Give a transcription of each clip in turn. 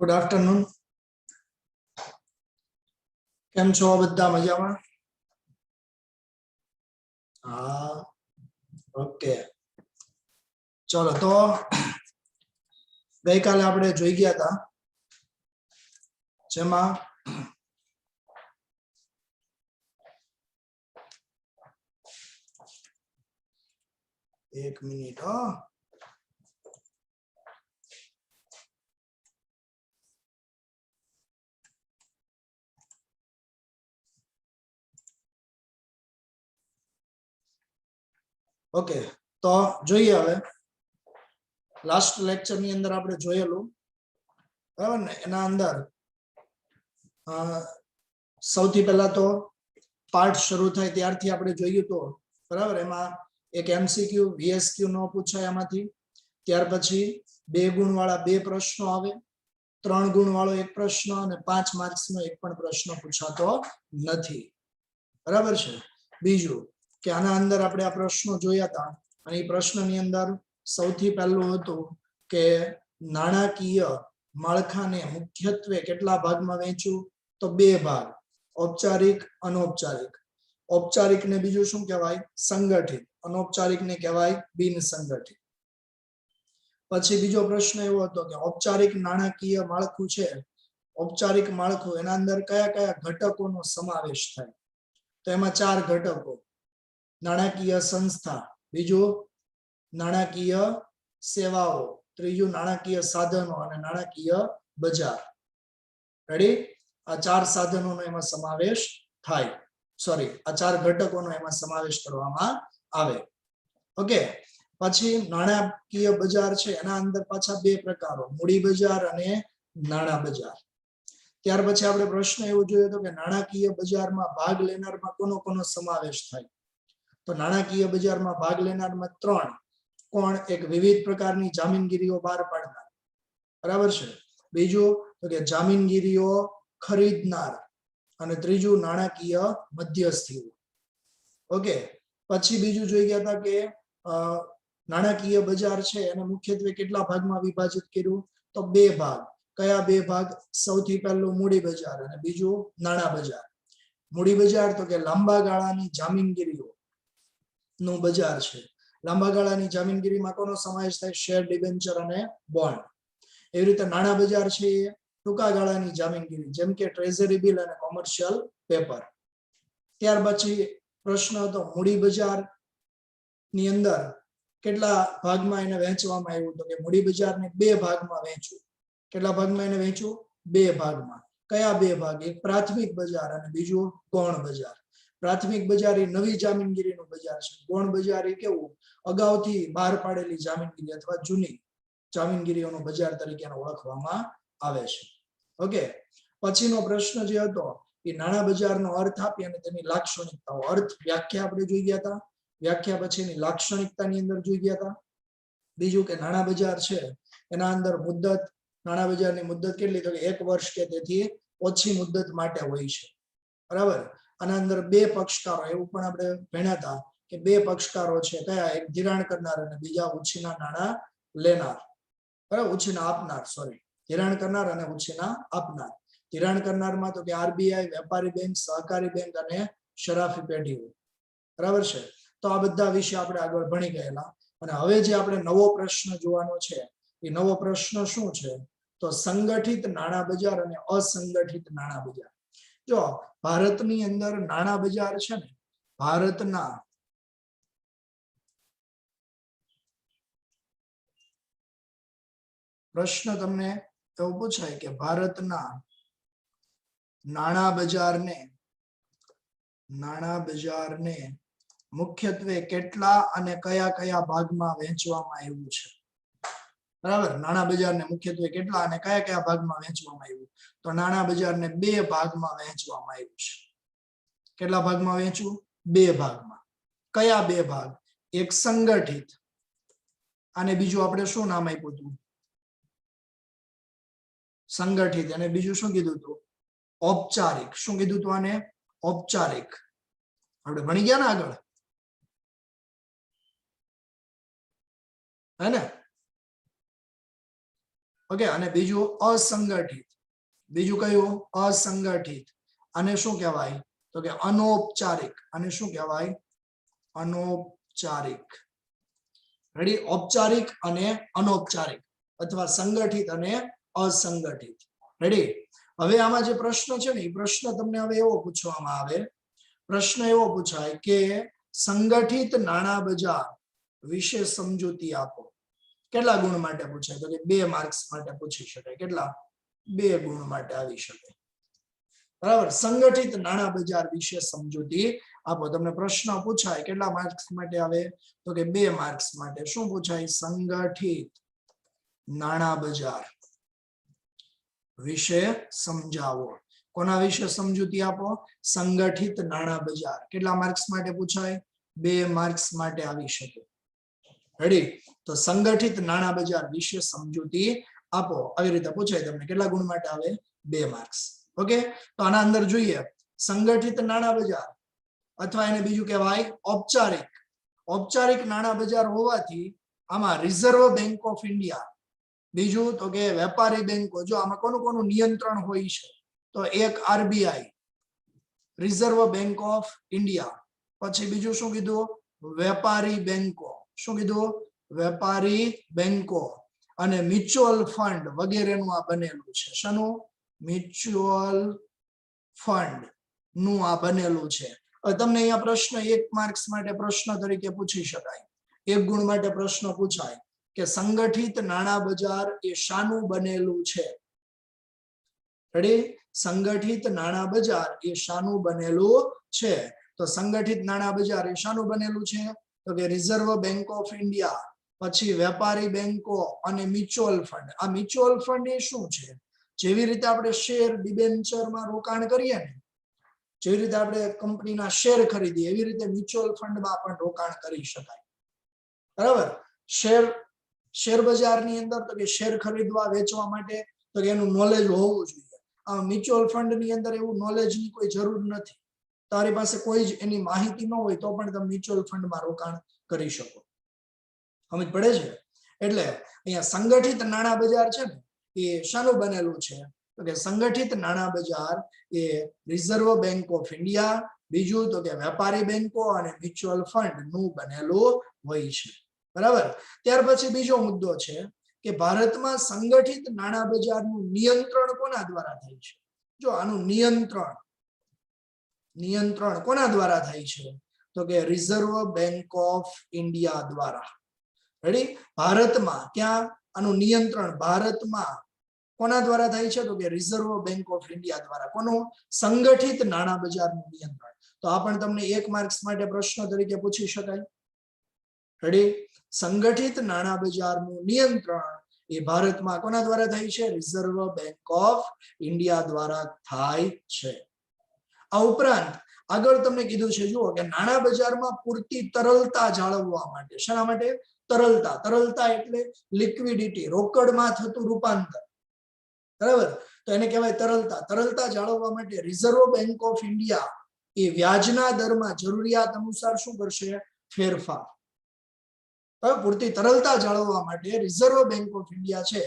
Good afternoon. કેમ છો બધા? મજામાં? હા, ઓકે. ચલો તો ગઈકાલે આપણે જોઈ ગયા હતા જેમાં એક મિનિટ ઓકે. તો જોઈએ હવે લાસ્ટ લેક્ચર ની અંદર આપણે જોયેલું બરાબર ને. એના અંદર સૌથી પહેલા તો પાર્ટ શરૂ થાય ત્યારથી આપણે જોયું તો બરાબર. એમાં એક MCQ VSQ નો પૂછાય એમાંથી. ત્યાર પછી 2 ગુણ વાળા 2 પ્રશ્નો આવે, 3 ગુણ વાળો એક પ્રશ્ન અને 5 માર્ક્સ નો એક પણ પ્રશ્ન પૂછાતો નથી. બરાબર છે. બીજું કે આના અંદર આપણે આ પ્રશ્નો જોયા હતા અને એ પ્રશ્નની અંદર સૌથી પહેલું હતું કે નાણાકીય માળખાને મુખ્યત્વે કેટલા ભાગમાં વહેંચ્યું? તો 2 ભાગ, ઔપચારિક અનૌપચારિક. ઔપચારિક ને બીજું શું કહેવાય? સંગઠિત. અનૌપચારિક ને કહેવાય બિન સંગઠિત. પછી બીજો પ્રશ્ન એવો હતો કે ઔપચારિક નાણાકીય માળખું છે, ઔપચારિક માળખું, એના અંદર કયા કયા ઘટકોનો સમાવેશ થાય? તો એમાં 4 ઘટકો: નાણાકીય સંસ્થા, બીજું નાણાકીય સેવાઓ, ત્રીજું નાણાકીય સાધનો અને નાણાકીય બજાર. રેડી? આ 4 સાધનોનો એમાં સમાવેશ થાય. સોરી, આ 4 ઘટકોનો એમાં સમાવેશ કરવામાં આવે. ઓકે. પછી નાણાકીય બજાર છે એના અંદર પાછા 2 પ્રકારો, મૂડી બજાર અને નાણાં બજાર. ત્યાર પછી આપણે પ્રશ્ન એવો જોયો હતો કે નાણાકીય બજારમાં ભાગ લેનારમાં કોનો કોનો સમાવેશ થાય? તો નાણાકીય બજારમાં ભાગ લેનારમાં 3 કોણ? એક વિવિધ પ્રકારની જામીનગીરીઓ બહાર પાડનાર, બરાબર છે. બીજું તો કે જામીનગીરીઓ ખરીદનાર અને ત્રીજું નાણાકીય મધ્યસ્થીઓ. ઓકે. પછી બીજું જોઈ ગયા હતા કે નાણાકીય બજાર છે એને મુખ્યત્વે કેટલા ભાગમાં વિભાજિત કર્યું? તો 2 ભાગ. કયા 2 ભાગ? સૌથી પહેલું મૂડી બજાર અને બીજું નાણાં બજાર. મૂડી બજાર તો કે લાંબા ગાળાની જામીનગીરીઓ નું બજાર છે. લાંબા ગાળાની જામીનગીરીમાં કોનો સમાવેશ થાય? શેર, ડિબેન્ચર અને બોન્ડ. એવી રીતે નાણાં બજાર છે એ ટૂંકા ગાળાની જામીનગીરી, જેમ કે ટ્રેઝરી બિલ અને કોમર્શિયલ પેપર. ત્યાર પછી પ્રશ્ન હતો મૂડી બજાર ની અંદર કેટલા ભાગમાં એને વહેંચવામાં આવ્યું? તો કે મૂડી બજારને 2 ભાગમાં વહેંચ્યું. કેટલા ભાગમાં એને વહેંચ્યું? 2 ભાગમાં. કયા 2 ભાગ? એક પ્રાથમિક બજાર અને બીજું ગૌણ બજાર. પ્રાથમિક બજાર એ નવી જામીનગીરીનું બજાર છે. ગૌણ બજાર એ કેવું? અગાઉથી બહાર પાડેલી જામીનગીરી અથવા જૂની જામીનગીરીઓનું બજાર તરીકે ઓળખવામાં આવે છે. ઓકે. પછીનો પ્રશ્ન જે હતો એ નાણાં બજારનો અર્થ આપી અને તેની લાક્ષણિકતાઓ. અર્થ વ્યાખ્યા આપણે જોઈ ગયા હતા. વ્યાખ્યા પછીની લાક્ષણિકતાની અંદર જોઈ ગયા હતા. બીજું કે નાણાં બજાર છે એના અંદર મુદ્દત, નાણાં બજારની મુદ્દત કેટલી? તો કે 1 વર્ષ કે તેથી ઓછી મુદ્દત માટે હોય છે. બરાબર. આના અંદર 2 પક્ષકારો, એવું પણ આપણે ભણ્યા હતા કે 2 પક્ષકારો છે. કયા? એક ધિરાણ કરનાર અને બીજા ઉછીના નાણાં લેનાર. બરાબર, ઉછીના આપનાર. સોરી, ધિરાણ કરનાર અને ઉછીના આપનાર. ધિરાણ કરનારમાં તો કે RBI, વેપારી બેંક, સહકારી બેંક અને શરાફી પેઢીઓ. બરાબર છે. તો આ બધા વિશે આપણે આગળ ભણી ગયેલા. અને હવે જે આપણે નવો પ્રશ્ન જોવાનો છે એ નવો પ્રશ્ન શું છે? તો સંગઠિત નાણાં બજાર અને અસંગઠિત નાણાં બજાર. જો ભારતની અંદર નાણાં બજાર છે ને, ભારતના પ્રશ્ન તમને એવું પૂછાય કે ભારતના નાણાં બજારને મુખ્યત્વે કેટલા અને કયા કયા ભાગમાં વહેંચવામાં આવ્યું છે? બરાબર. નાણાં બજારને મુખ્યત્વે કેટલા અને કયા કયા ભાગમાં વહેંચવામાં આવ્યું? તો નાણાં બજારને 2 ભાગમાં વહેંચવામાં આવ્યું છે. કેટલા ભાગમાં વહેંચ્યું? 2 ભાગમાં. કયા 2 ભાગ? એક સંગઠિત અને બીજું આપણે શું નામ આપ્યું હતું? સંગઠિત. અને બીજું શું કીધું હતું? ઔપચારિક. શું કીધું હતું આને? ઔપચારિક. આપણે ભણી ગયા ને આગળ, હે ને? ઓકે, અને બીજું અસંગઠિત. બીજું કયું? અસંગઠિત. અને શું કહેવાય? તો કે અનૌપચારિક. અને શું કહેવાય? અનૌપચારિક. રેડી? ઔપચારિક અને અનૌપચારિક, અથવા સંગઠિત અને અસંગઠિત. રેડી? હવે આમાં જે પ્રશ્ન છે ને, એ પ્રશ્ન તમને હવે એવો પૂછવામાં આવે, પ્રશ્ન એવો પૂછાય કે સંગઠિત નાણાં બજાર વિશે સમજૂતી આપો. કેટલા ગુણ માટે પૂછાય? તો કે 2 માર્ક્સ માટે પૂછી શકાય. કેટલા? 2 ગુણ માટે આવી શકે. બરાબર? સંગઠિત નાણાં બજાર વિશે સમજૂતી આપો. તમને પ્રશ્ન પૂછાય, કેટલા માર્ક્સ માટે આવે? તો કે 2 માર્ક્સ માટે. શું પૂછાય? સંગઠિત નાણાં બજાર વિશે સમજાવો. કોના વિશે સમજૂતી આપો? સંગઠિત નાણાં બજાર. કેટલા માર્ક્સ માટે પૂછાય? 2 માર્ક્સ માટે આવી શકે. રેડી? તો સંગઠિત નાણાં બજાર વિશે સમજૂતી આપો, આવી રીતે પૂછાય તમને. કેટલા ગુણ માટે આવે? 2 માર્ક્સ. ઓકે, તો આના અંદર જોઈએ, સંગઠિત નાણાં બજાર, અથવા એને બીજું કહેવાય ઔપચારિક. ઔપચારિક નાણાં બજાર હોવાથી આમાં રિઝર્વ બેંક ઓફ ઇન્ડિયા, બીજું તો કે વેપારી બેંકો, જો આમાં કોનું કોનું નિયંત્રણ હોય છે? તો એક RBI, reserve Bank of India. પછી બીજું શું કીધું? વેપારી બેંકો. શું કીધું? વેપારી બેંકો. અને મ્યુચ્યુઅલ ફંડ વગેરેનું આ બનેલું છે. શાનું? મ્યુચ્યુઅલ ફંડ નું આ બનેલું છે. તમને અહીંયા પ્રશ્ન 1 માર્ક્સ માટે પ્રશ્ન તરીકે પૂછી શકાય. 1 ગુણ માટે પ્રશ્ન પૂછાય કે સંગઠિત નાણાં બજાર એ શાનું બનેલું છે? રેડી? સંગઠિત નાણાં બજાર એ શાનું બનેલું છે? તો સંગઠિત નાણાં બજાર એ શાનું બનેલું છે? તો કે રિઝર્વ બેંક ઓફ ઇન્ડિયા, પછી વેપારી બેંકો અને મ્યુચ્યુઅલ ફંડ. આ મ્યુચ્યુઅલ ફંડ એ શું છે? જેવી રીતે આપણે શેર ડિબેન્ચરમાં રોકાણ કરીએ ને, જેવી રીતે આપણે કંપનીના શેર ખરીદીએ, એવી રીતે મ્યુચ્યુઅલ ફંડમાં પણ રોકાણ કરી શકાય. બરાબર? શેર બજારની અંદર તો કે શેર ખરીદવા વેચવા માટે તો કે એનું નોલેજ હોવું જોઈએ. આ મ્યુચ્યુઅલ ફંડ ની અંદર એવું નોલેજની કોઈ જરૂર નથી. તારી પાસે કોઈ જ એની માહિતી ન હોય તો પણ તમે મ્યુચ્યુઅલ ફંડમાં રોકાણ કરી શકો. સમજ પડે છે? એટલે અહીંયા સંગઠિત નાણાં બજાર છે ને, એ શાનું બનેલું છે? તો કે સંગઠિત નાણાં બજાર એ રિઝર્વ બેંક ઓફ ઇન્ડિયા, બીજું તો કે વેપારી બેંકો અને મ્યુચ્યુઅલ ફંડ નું બનેલું હોય છે. બરાબર? ત્યાર પછી બીજો મુદ્દો છે કે ભારતમાં સંગઠિત નાણાં બજારનું નિયંત્રણ કોના દ્વારા થાય છે? જો આનું નિયંત્રણ કોના દ્વારા થાય છે? તો કે રિઝર્વ બેંક ઓફ ઇન્ડિયા દ્વારા. રેડી? ભારતમાં ક્યાં આનું નિયંત્રણ? ભારતમાં કોના દ્વારા થાય છે? તો કે રિઝર્વ બેંક ઓફ ઇન્ડિયા દ્વારા. કોનું? સંગઠિત નાણાં બજારનું નિયંત્રણ. તો આ પણ તમને 1 માર્ક્સ માટે પ્રશ્ન તરીકે પૂછી શકાય. રેડી? સંગઠિત નાણાં બજારનું નિયંત્રણ એ ભારતમાં કોના દ્વારા થાય છે? રિઝર્વ બેંક ઓફ ઇન્ડિયા દ્વારા થાય છે. આ ઉપરાંત આગળ તમને કીધું છે, જુઓ કે નાણાં બજારમાં પૂરતી તરલતા જાળવવા માટે. શાના માટે? તરલતા. તરલતા એટલે લિક્વિડિટી, રોકડમાં થતું રૂપાંતર. બરાબર? તો એને કહેવાય તરલતા. તરલતા જાળવવા માટે રિઝર્વ બેંક ઓફ ઇન્ડિયા એ વ્યાજના દરમાં જરૂરિયાત અનુસાર શું કરશે? ફેરફાર. પૂરતી તરલતા જાળવવા માટે રિઝર્વ બેંક ઓફ ઇન્ડિયા છે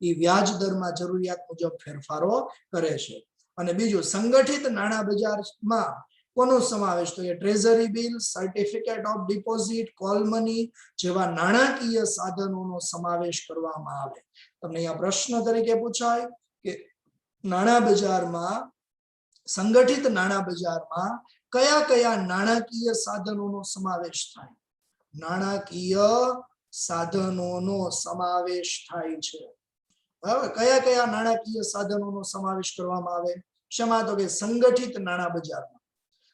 એ વ્યાજ દરમાં જરૂરિયાત મુજબ ફેરફારો કરે છે. અને બીજું, સંગઠિત નાણાં બજારમાં કોનો સમાવેશ? તો એ treasury bill, certificate of deposit, call money જેવા નાણાકીય સાધનોનો સમાવેશ કરવામાં આવે. તમને અહીંયા પ્રશ્ન તરીકે પૂછાય કે નાણાં બજારમાં, સંગઠિત નાણાં બજારમાં કયા કયા નાણાકીય સાધનોનો સમાવેશ થાય? નાણાકીય સાધનોનો સમાવેશ થાય છે. બરાબર? કયા કયા નાણાકીય સાધનોનો સમાવેશ કરવામાં આવે? શેમાં? તો કે સંગઠિત નાણાં બજારમાં.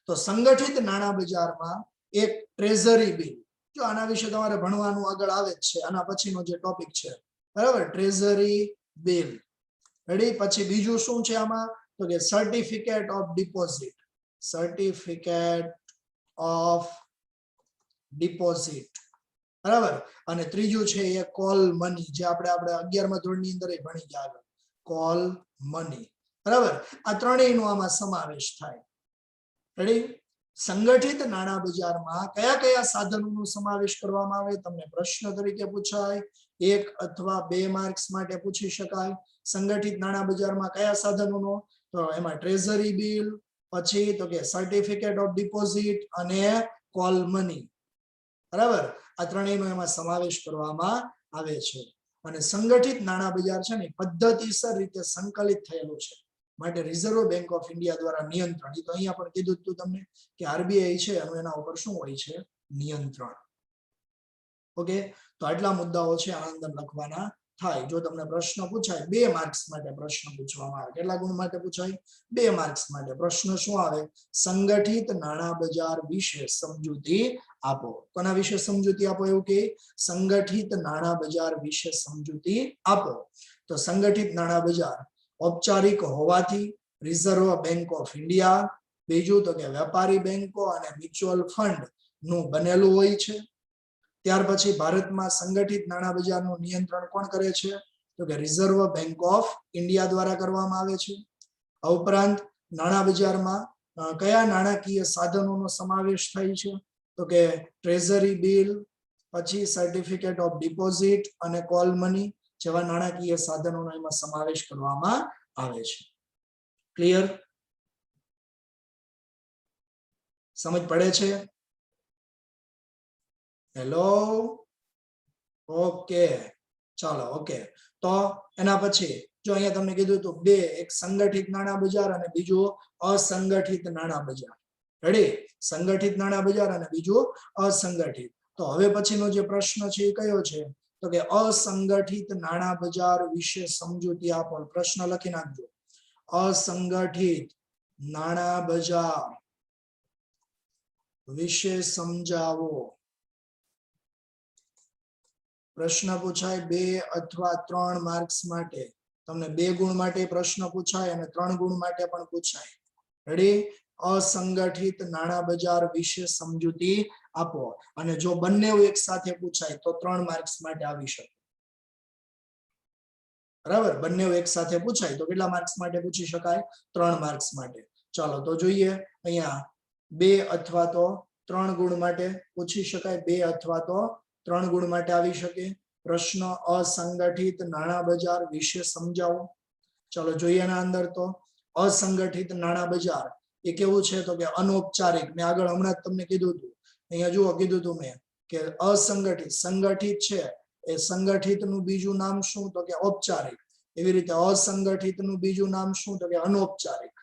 તો સંગઠિત નાણાં બજારમાં એક ટ્રેઝરી બિલ, જો આના વિશે તમારે ભણવાનું આગળ આવે જ છે, આના પછીનો જે ટોપિક છે. બરાબર? Treasury bill. રેડી? પછી બીજું શું છે આમાં? તો કે certificate of deposit. Certificate of deposit. બરાબર? અને ત્રીજું છે એ કોલ મની, જે આપણે 11મા ધોરણની અંદર ભણી ગયા. Call money. બરાબર? આ ત્રણેયનો આમાં સમાવેશ થાય. રેડી? સંગઠિત નાણાં બજારમાં કયા કયા સાધનોનો સમાવેશ કરવામાં આવે? તમને પ્રશ્ન તરીકે પૂછાય 1 અથવા 2 માર્ક્સ માટે પૂછી શકાય. સંગઠિત નાણાં બજારમાં કયા સાધનોનો? તો એમાં ટ્રેઝરી બિલ, પછી તો કે સર્ટિફિકેટ ઓફ ડિપોઝિટ અને કોલ મની. બરાબર, આ ત્રણેયનો એમાં સમાવેશ કરવામાં આવે છે. અને સંગઠિત નાણાં બજાર છે ને પદ્ધતિસર રીતે સંકલિત થયેલું છે, માટે રિઝર્વ બેંક ઓફ ઇન્ડિયા દ્વારા નિયંત્રણ. એ તો અહીંયા પણ કીધું હતું તમને કે આરબીઆઈ છે અને એના ઉપર શું હોય છે? નિયંત્રણ. ઓકે, તો આટલા મુદ્દાઓ છે આના અંદર લખવાના થાય. જો તમને પ્રશ્ન પૂછાય 2 માર્ક્સ માટે પ્રશ્ન પૂછવામાં આવે. કેટલા ગુણ માટે પૂછાય? 2 માર્ક્સ માટે. પ્રશ્ન શું આવે? સંગઠિત નાણાં બજાર વિશે સમજૂતી આપો. કોના વિશે સમજૂતી આપો? એવું કે સંગઠિત નાણાં બજાર વિશે સમજૂતી આપો. તો સંગઠિત નાણાં બજાર ઔપચારિક હોવાથી રિઝર્વ બેંક ઓફ ઇન્ડિયા, બીજું તો કે વેપારી બેંકો અને મ્યુચ્યુઅલ ફંડ નું બનેલું હોય છે. ત્યાર પછી ભારતમાં સંગઠિત નાણાં બજારનું નિયંત્રણ કોણ કરે છે? તો કે રિઝર્વ બેંક ઓફ ઇન્ડિયા દ્વારા કરવામાં આવે છે. આ ઉપરાંત નાણાં બજારમાં કયા નાણાકીય સાધનોનો સમાવેશ થાય છે? તો કે ટ્રેઝરી બિલ, પછી સર્ટિફિકેટ ઓફ ડિપોઝિટ અને કોલ મની જેવા નાણાકીય સાધનોનો એમાં સમાવેશ કરવામાં આવે છે. ક્લિયર? સમજ પડે છે? હેલો, ઓકે, ચાલો. ઓકે, તો એના પછી જો અહીંયા તમને કીધું હતું 2, એક સંગઠિત નાણાં બજાર અને બીજું અસંગઠિત નાણાં બજાર. રેડી? સંગઠિત નાણાં બજાર અને બીજું અસંગઠિત. તો હવે પછીનો જે પ્રશ્ન છે એ કયો છે? તો કે અસંગઠિત નાણાં બજાર વિશે સમજૂતી આપો. પ્રશ્ન લખી નાખજો. અસંગઠિત નાણાં બજાર વિશે સમજાવો. પ્રશ્ન પૂછાય 2 અથવા 3 માર્ક્સ માટે. તમને 2 ગુણ માટે પ્રશ્ન પૂછાય અને 3 ગુણ માટે પણ પૂછાય. રેડી? અસંગઠિત નાણાં બજાર વિશે સમજૂતી આપો. અને જો બંને એક સાથે પૂછાય તો 3 માર્ક્સ માટે આવી શકે. બરાબર, બંને એક સાથે પૂછાય તો કેટલા માર્ક્સ માટે પૂછી શકાય? 3 માર્ક્સ માટે. ચાલો તો જોઈએ. અહીંયા 2 અથવા તો 3 ગુણ માટે પૂછી શકાય. 2 અથવા તો 3 ગુણ માટે આવી શકે. પ્રશ્ન અસંગઠિત નાણાં બજાર વિશે સમજાવો. ચાલો જોઈએ એના અંદર. તો અસંગઠિત નાણાં બજાર એ કેવું છે? તો કે અનૌપચારિક. મેં આગળ હમણાં જ તમને કીધું હતું. અહીંયા જુઓ, કીધું હતું મેં કે અસંગઠિત. સંગઠિત છે એ સંગઠિત નું બીજું નામ શું? તો કે ઔપચારિક. એવી રીતે અસંગઠિત નું બીજું નામ શું? તો કે અનૌપચારિક.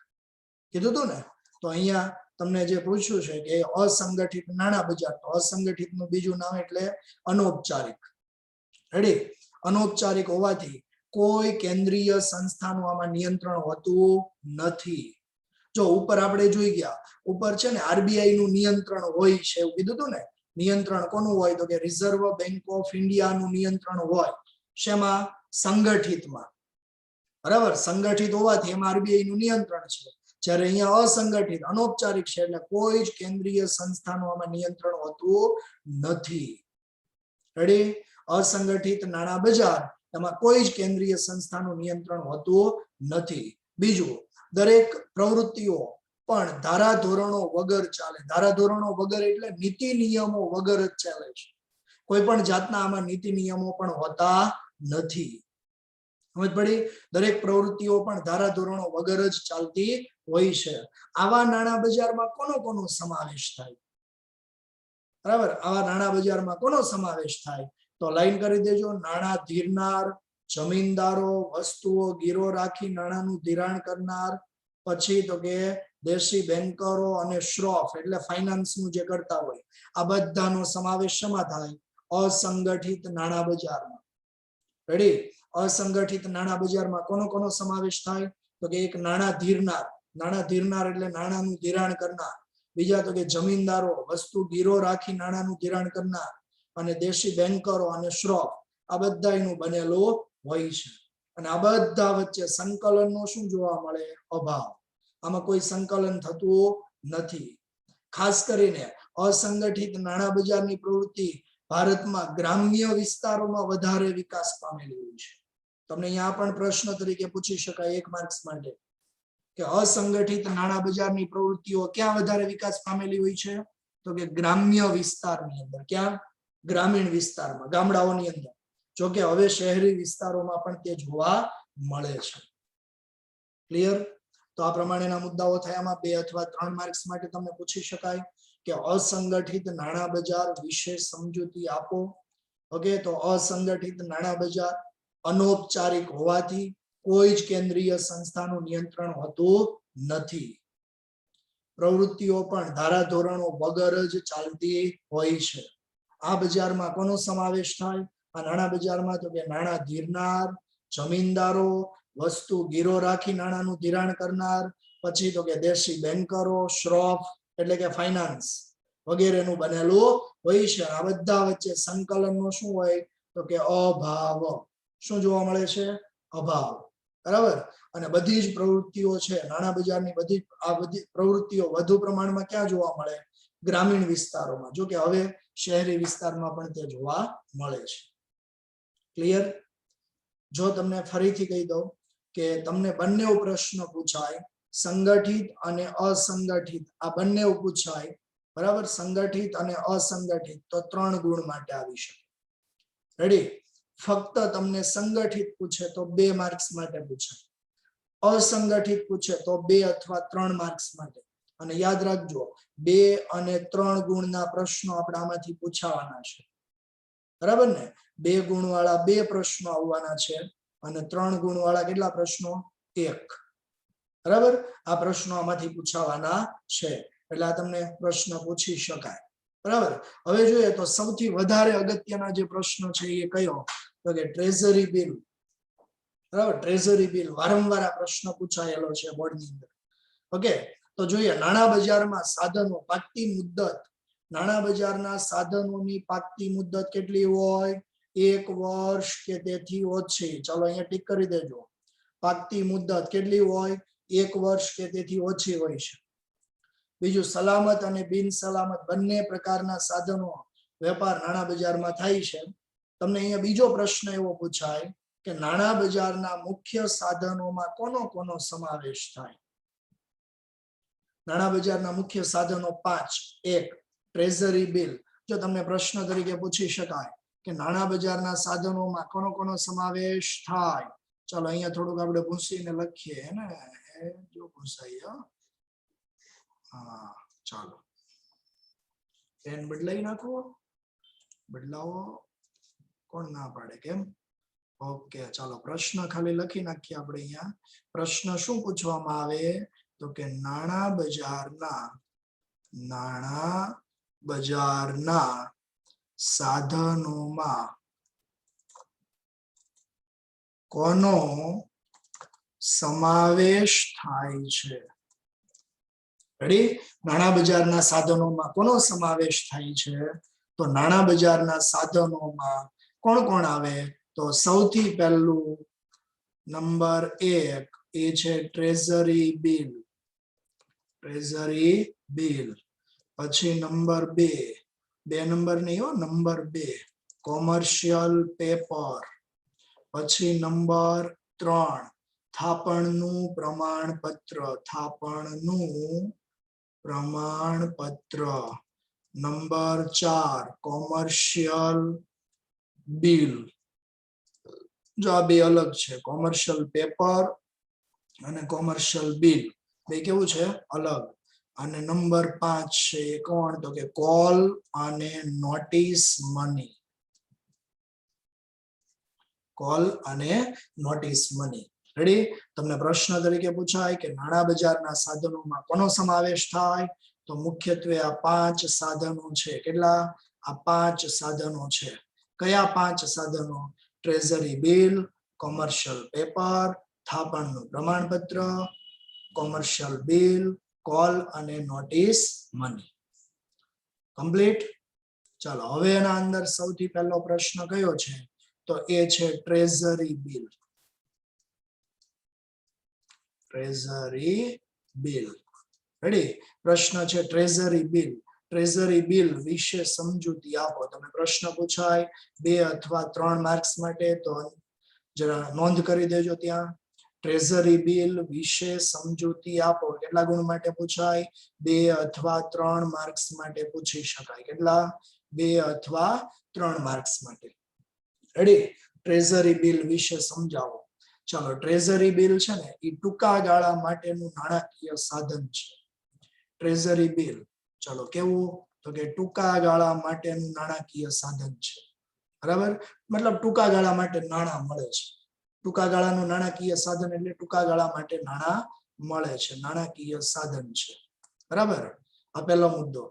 કીધું હતું ને? તો અહીંયા તમને જે પૂછ્યું છે કે અસંગઠિત નાણાં બજાર, તો અસંગઠિત નું બીજું નામ એટલે અનૌપચારિક. રેડી? અનૌપચારિક હોવાથી કોઈ કેન્દ્રીય સંસ્થાનું આમાં નિયંત્રણ હોતું નથી. જો ઉપર આપણે જોઈ ગયા, ઉપર છે ને આરબીઆઈ નું નિયંત્રણ હોય છે એવું કીધું હતું ને. નિયંત્રણ કોનું હોય? તો કે રિઝર્વ બેંક ઓફ ઇન્ડિયા નું નિયંત્રણ હોય. શેમાં? સંગઠિતમાં. બરાબર, સંગઠિત હોવાથી એમાં આરબીઆઈ નું નિયંત્રણ છે. જ્યારે અહીંયા અસંગઠિત અનૌપચારિક છે એટલે કોઈ જ કેન્દ્રીય સંસ્થાનું આમાં નિયંત્રણ હોતું નથી. રેડી? અસંગઠિત નાણાં બજાર એમાં કોઈ જ કેન્દ્રીય સંસ્થાનું નિયંત્રણ હોતું નથી. બીજું, દરેક પ્રવૃત્તિઓ પણ ધારાધોરણો વગર ચાલે. ધારાધોરણો વગર એટલે નીતિ નિયમો વગર જ ચાલે છે. કોઈ પણ જાતના આમાં નીતિ નિયમો પણ હોતા નથી. સમજ પડી? દરેક પ્રવૃત્તિઓ પણ ધારાધોરણો વગર જ ચાલતી હોય છે. આવા નાણાં બજારમાં કોનો સમાવેશ થાય? બરાબર, આવા નાણાં બજારમાં કોનો સમાવેશ થાય? તો લાઈન કરી દેજો. નાણાં ધીરનાર, જમીનદારો, વસ્તુઓ ગીરો રાખી નાણાંનું ધિરાણ કરનાર, પછી તો કે દેશી બેન્કરો અને શ્રોફ એટલે ફાઇનાન્સ નું જે કરતા હોય, આ બધાનો સમાવેશ શેમાં થાય? અસંગઠિત નાણાં બજારમાં. રેડી? અસંગઠિત નાણાં બજારમાં કોનો સમાવેશ થાય? તો કે એક નાણાં ધીરનાર. નાણાં ધીરનાર એટલે નાણાંનું ધિરાણ કરનાર. બીજા તો કે જમીનદારો, વસ્તુ ગીરો રાખી નાણાંનું ધિરાણ કરનાર, અને દેશી બેન્કરો અને શ્રોફ, આ બધાનું બનેલું હોય છે. અને આ બધા વચ્ચે સંકલનનો શું જોવા મળે? અભાવ. આમાં કોઈ સંકલન થતું નથી. ખાસ કરીને અસંગઠિત નાણાં બજારની પ્રવૃત્તિ ભારતમાં ગ્રામ્ય વિસ્તારોમાં વધારે વિકાસ પામેલી હોય છે. તમને અહીંયા પણ પ્રશ્ન તરીકે પૂછી શકાય 1 માર્ક્સ માટે કે અસંગઠિત નાણાં બજારની પ્રવૃત્તિઓ ક્યાં વધારે વિકાસ પામેલી હોય છે? તો કે ગ્રામ્ય વિસ્તારની અંદર. ક્યાં? ગ્રામીણ વિસ્તારમાં, ગામડાઓની અંદર. જો કે હવે શહેરી વિસ્તારોમાં પણ તે જોવા મળે છે. ક્લિયર? તો આ પ્રમાણેના મુદ્દાઓ થયા. આમાં 2 અથવા 3 માર્ક્સ માટે તમને પૂછી શકાય કે અસંગઠિત નાણાં બજાર વિશે સમજૂતી આપો. ઓકે, તો અસંગઠિત નાણાં બજાર અનૌપચારિક હોવાથી કોઈ જ કેન્દ્રીય સંસ્થાનું નિયંત્રણ હોતું નથી. પ્રવૃત્તિઓ પણ ધારાધોરણો વગર જ ચાલતી હોય છે. આ બજારમાં કોનો સમાવેશ થાય? આ નાણાં બજારમાં તો કે નાણાં ધીરનાર, જમીનદારો, વસ્તુ ગીરો રાખી નાણાંનું ધિરાણ કરનાર, પછી તો કે દેશી બેન્કરો, શ્રોફ એટલે કે ફાઇનાન્સ વગેરેનું બનેલું હોય છે. આ બધા વચ્ચે સંકલનનો શું હોય? તો કે અભાવ. શું જોવા મળે છે? અભાવ. બરાબર? અને બધી જ પ્રવૃત્તિઓ છે નાણાં બજારની બધી પ્રવૃત્તિઓ વધુ પ્રમાણમાં ક્યાં જોવા મળે? ગ્રામીણ વિસ્તારોમાં. જો કે હવે શહેરી વિસ્તારમાં પણ તે જોવા મળે છે. ક્લિયર? જો તમને ફરીથી કહી દઉં કે તમને બંને પ્રશ્ન પૂછાય, સંગઠિત અને અસંગઠિત આ બંને પૂછાય. બરાબર? સંગઠિત અને અસંગઠિત તો 3 ગુણ માટે આવી શકે. રેડી? ફક્ત તમને સંગઠિત પૂછે તો 2 માર્ક્સ માટે પૂછાય. અસંગઠિત પૂછે તો 2 અથવા 3 માર્ક્સ માટે. અને યાદ રાખજો 2 અને 3 ગુણના પ્રશ્નો આપણે આમાંથી પૂછાવાના છે. બરાબર ને? 2 ગુણ વાળા 2 પ્રશ્નો આવવાના છે અને 3 ગુણ વાળા કેટલા પ્રશ્નો? 1. બરાબર? આ પ્રશ્નો આમાંથી પૂછાવાના છે. એટલે આ તમને પ્રશ્ન પૂછી શકાય. બરાબર? હવે જોઈએ તો સૌથી વધારે અગત્યના જે પ્રશ્ન છે એ કયો? તો કે ટ્રેઝરી બિલ. બરાબર? ટ્રેઝરી બિલ વારંવાર આ પ્રશ્ન પૂછાયેલો છે બોર્ડની અંદર. ઓકે, તો જોઈએ નાણાં બજારમાં સાધનો પાકતી મુદ્દત. નાણાં બજારના સાધનોની પાકતી મુદ્દત કેટલી હોય? 1 વર્ષ કે તેથી ઓછી. ચાલો અહીંયા ટીક કરી દેજો. પાકતી મુદ્દત કેટલી હોય? 1 વર્ષ કે તેથી ઓછી હોય છે. બીજું, સલામત અને બિન સલામત બંને પ્રકારના સાધનો વેપાર નાણાં બજારમાં થાય છે. તમને અહીંયા બીજો પ્રશ્ન એવો પૂછાય કે નાણાં બજારના મુખ્ય સાધનોમાં કોનો સમાવેશ થાય? નાણાં બજારના મુખ્ય સાધનો 5. 1 ટ્રેઝરી બિલ. જો તમને પ્રશ્ન તરીકે પૂછી શકાય કે નાણાં બજારના સાધનોમાં કોનો સમાવેશ થાય? ચાલો અહીંયા થોડુંક આપણે ભૂંસીને લખીએ ને, જો ભૂંસાઈ. હા, ચાલો પેન બદલાઈ નાખો. બદલાવો. કોણ ના પાડે? કેમ? ઓકે, ચાલો પ્રશ્ન ખાલી લખી નાખીએ આપણે અહીંયા. પ્રશ્ન શું પૂછવામાં આવે? તો કે નાણાં બજારના સાધનોમાં કોનો સમાવેશ થાય છે? રેડી? નાણાં બજારના સાધનોમાં કોનો સમાવેશ થાય છે? તો નાણાં બજારના સાધનોમાં કોણ આવે? તો સૌથી પહેલું નંબર 1 એ છે ટ્રેઝરી બિલ. Treasury bill. પછી નંબર 2 નંબર નહીં હો, નંબર 2 કોમર્શિયલ પેપર. પછી નંબર 3 થાપણનું પ્રમાણપત્ર. થાપણનું પ્રમાણપત્ર. Number 4 commercial bill. જો આ 2 અલગ છે, કોમર્શિયલ પેપર અને કોમર્શિયલ બિલ. બે કેવું છે? અલગ. અને નંબર 5 છે એ કોણ? તો કે કોલ અને નોટિસ મની. કોલ અને નોટિસ મની. રેડી? તમને પ્રશ્ન તરીકે પૂછાય કે નાણાં બજારના સાધનોમાં કોનો સમાવેશ થાય? તો મુખ્યત્વે આ 5 સાધનો છે. કેટલા? આ 5 સાધનો છે. કયા 5 સાધનો? ટ્રેઝરી બિલ, કોમર્શિયલ પેપર, થાપણનું પ્રમાણપત્ર, કોમર્શિયલ બિલ, કોલ અને નોટિસ મની. કમ્પ્લીટ? ચાલો હવે એના અંદર સૌથી પહેલો પ્રશ્ન કયો છે? તો એ છે treasury bill. Treasury bill. Ready? પ્રશ્ન છે ટ્રેઝરી બિલ. ટ્રેઝરી બિલ વિશે સમજૂતી આપો. તમને પ્રશ્ન પૂછાય 2 અથવા 3 માર્ક્સ માટે, તો જરા નોંધ કરી દેજો ત્યાં. ટ્રેઝરી બિલ વિશે સમજૂતી આપો. કેટલા ગુણ માટે પૂછાય? 2 અથવા 3 માર્ક્સ માટે પૂછી શકાય. કેટલા? 2 અથવા 3 માર્ક્સ માટે. રેડી? ટ્રેઝરી બિલ વિશે સમજાવો. ચાલો, ટ્રેઝરી બિલ છે ને એ ટૂંકા ગાળા માટેનું નાણાકીય સાધન છે. ટ્રેઝરી બિલ, ચાલો કેવું, તો કે ટૂંકા ગાળા માટેનું નાણાકીય સાધન છે. બરાબર, મતલબ ટૂંકા ગાળા માટે નાણાં મળે છે. ટૂંકા ગાળાનું નાણાકીય સાધન એટલે ટૂંકા ગાળા માટે નાણાં મળે છે, નાણાકીય સાધન છે. બરાબર, આ પહેલો મુદ્દો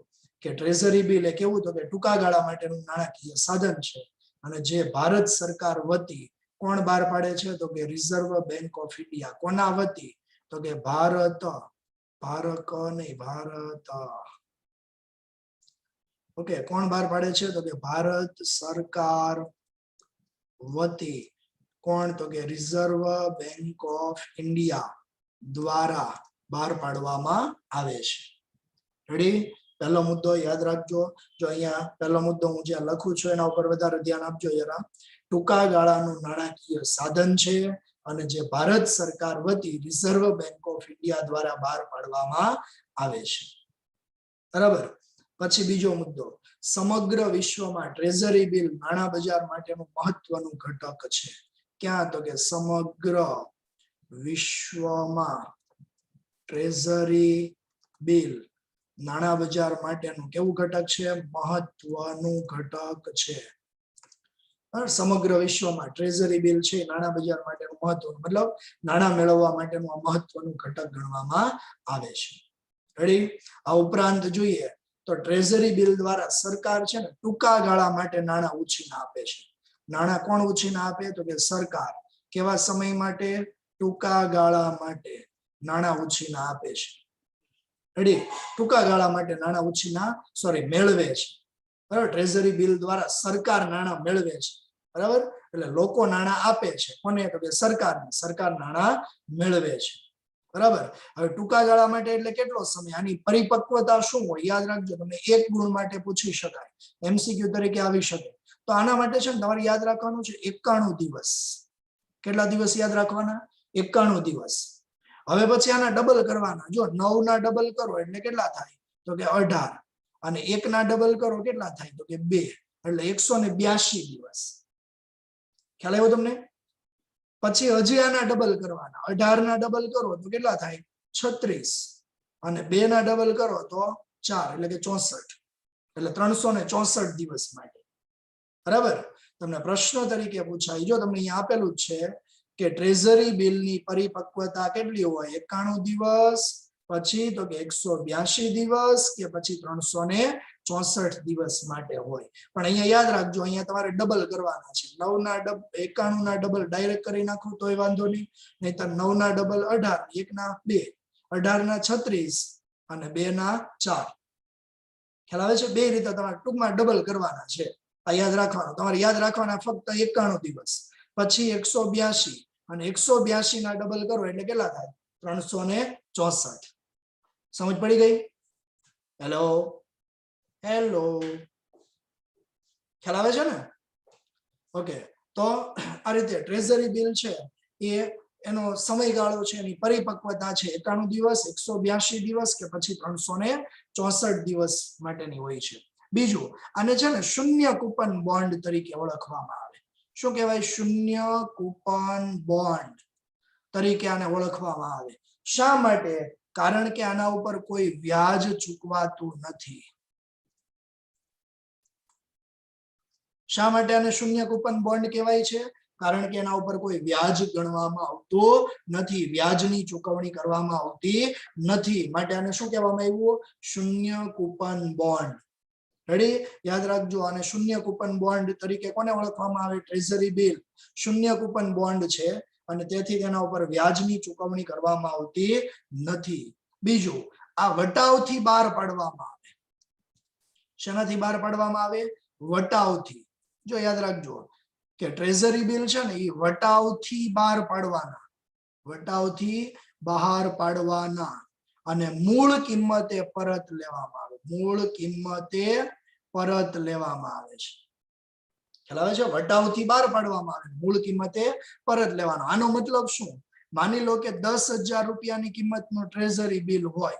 કે ટ્રેઝરી બિલ એ કેવું, તો કે ટૂંકા ગાળા માટેનું નાણાકીય સાધન છે અને જે ભારત સરકાર વતી કોણ બહાર પાડે છે, તો કે રિઝર્વ બેંક ઓફ ઇન્ડિયા. કોના વતી, તો કે ભારત, ભારત નહીં, ભારત, ઓકે, કોણ બહાર પાડે છે, તો કે ભારત સરકાર વતી. કોણ, તો કે રિઝર્વ બેંક ઓફ ઇન્ડિયા દ્વારા બહાર પાડવામાં આવે છે. રેડી, પહેલો મુદ્દો યાદ રાખજો. જો અહીંયા પહેલો મુદ્દો હું જ્યાં લખું છું એના ઉપર વધારે ધ્યાન આપજો જરા. ટૂંકા ગાળાનું નાણાકીય સાધન છે અને જે ભારત સરકાર વતી રિઝર્વ બેંક ઓફ ઇન્ડિયા દ્વારા બહાર પાડવામાં આવે છે. બરાબર, પછી બીજો મુદ્દો, સમગ્ર વિશ્વમાં ટ્રેઝરી બિલ નાણાં બજાર માટેનું મહત્વનું ઘટક છે. ક્યાં, તો કે સમગ્ર વિશ્વમાં ટ્રેઝરી બિલ નાણાં બજાર માટેનું કેવું ઘટક છે, મહત્વનું ઘટક છે. સમગ્ર વિશ્વમાં ટ્રેઝરી બિલ છે નાણાં બજાર માટેનું મહત્વનું, મતલબ નાણાં મેળવવા માટેનું આ મહત્વનું ઘટક ગણવામાં આવે છે. રેડી, આ ઉપરાંત જોઈએ તો ટ્રેઝરી બિલ દ્વારા સરકાર છે ને ટૂંકા ગાળા માટે નાણાં ઉછીના આપે છે. નાણાં કોણ ઉછીના આપે, તો કે સરકાર. કેવા સમય માટે, ટૂંકા ગાળા માટે નાણાં ઉછીના આપે છે. રેડી, ટૂંકા ગાળા માટે નાણાં ઉછીના મેળવે છે. બરાબર, ટ્રેઝરી બિલ દ્વારા સરકાર નાણાં મેળવે છે. બરાબર, એટલે લોકો નાણાં આપે છે કોને, તો કે સરકારને. સરકાર નાણાં મેળવે છે. બરાબર, હવે ટૂંકા ગાળા માટે એટલે કેટલો સમય, આની પરિપક્વતા શું હોય યાદ રાખજો. તમને એક ગુણ માટે પૂછી શકાય, એમસીક્યુ તરીકે આવી શકે. તો આના માટે છે ને તમારે યાદ રાખવાનું છે 91 દિવસ. કેટલા દિવસ યાદ રાખવાના, 91 દિવસ. હવે પછી આના ડબલ કરવાના. જો 9 ના ડબલ કરો એટલે કેટલા થાય, તો કે 18, અને 1 ના ડબલ કરો કેટલા થાય, તો કે 2, એટલે 182 દિવસ. ખ્યાલ આવ્યો તમને? પછી હજી આના ડબલ કરવાના. 18 ના ડબલ કરો તો કેટલા થાય, 36, અને 2 ના ડબલ કરો તો 4, એટલે કે 64, એટલે 364 દિવસ માટે. બરાબર, તમને પ્રશ્ન તરીકે પૂછાય, જો તમને અહીંયા આપેલું છે કે ટ્રેઝરી બિલની પરિપક્વતા કેટલી હોય, 91 દિવસ, પછી તો કે 182 દિવસ, કે પછી 364 દિવસ માટે હોય. પણ અહીંયા યાદ રાખજો, અહીંયા તમારે ડબલ કરવાના છે. 9 ના 91 ના ડબલ ડાયરેક્ટ કરી નાખો તોય વાંધો નહીં, નહીતર 9 ના ડબલ 18, 1 ના 2, 18 ના 36 અને 2 ના 4. ખ્યાલ આવે છે? બે રીતે તમારે ટૂંકમાં ડબલ કરવાના છે. આ યાદ રાખવાનું, તમારે યાદ રાખવાના ફક્ત 91 દિવસ, પછી 182, અને 182 ના ડબલ કરો એટલે કેટલા થાય, 364. સમજ પડી ગઈ? હેલો, હેલો, ખ્યાલ આવે છે ને? ઓકે, તો આ રીતે ટ્રેઝરી બિલ છે એ એનો સમયગાળો છે, એની પરિપક્વતા છે 91 દિવસ, 182 દિવસ, કે પછી 364 દિવસ માટેની હોય છે. બીજું, આને છે ને શૂન્ય કૂપન બોન્ડ તરીકે ઓળખવામાં આવે. શું કહેવાય? શૂન્ય કૂપન બોન્ડ તરીકે આને ઓળખવામાં આવે. શા માટે? કારણ કે આના ઉપર કોઈ વ્યાજ ચૂકવાતું નથી. શા માટે આને શૂન્ય કૂપન બોન્ડ કહેવાય છે? કારણ કે એના ઉપર કોઈ વ્યાજ ગણવામાં આવતું નથી, વ્યાજની ચૂકવણી કરવામાં આવતી નથી, માટે આને શું કહેવામાં આવ્યું? શૂન્ય કૂપન બોન્ડ. રેડી, યાદ રાખજો. આને શૂન્ય કૂપન બોન્ડ તરીકે કોને ઓળખવામાં આવે? ટ્રેઝરી બિલ શૂન્ય કૂપન બોન્ડ છે અને તેથી તેના ઉપર વ્યાજની ચૂકવણી કરવામાં આવતી નથી. બીજું, આ વટાવથી બહાર પાડવામાં આવે. શેનાથી બહાર પાડવામાં આવે? વટાવથી. જો યાદ રાખજો કે ટ્રેઝરી બિલ છે ને એ વટાવથી બહાર પાડવાના, વટાવથી બહાર પાડવાના, અને મૂળ કિંમતે પરત લેવામાં આવે. મૂળ કિંમતે પરત લેવામાં આવે છે. ખ્યાલ આવે છે? વટાવથી બહાર પાડવામાં આવે, મૂળ કિંમતે પરત લેવાનો. આનો મતલબ શું? માની લો કે 10,000 રૂપિયાની કિંમતનું ટ્રેઝરી બિલ હોય.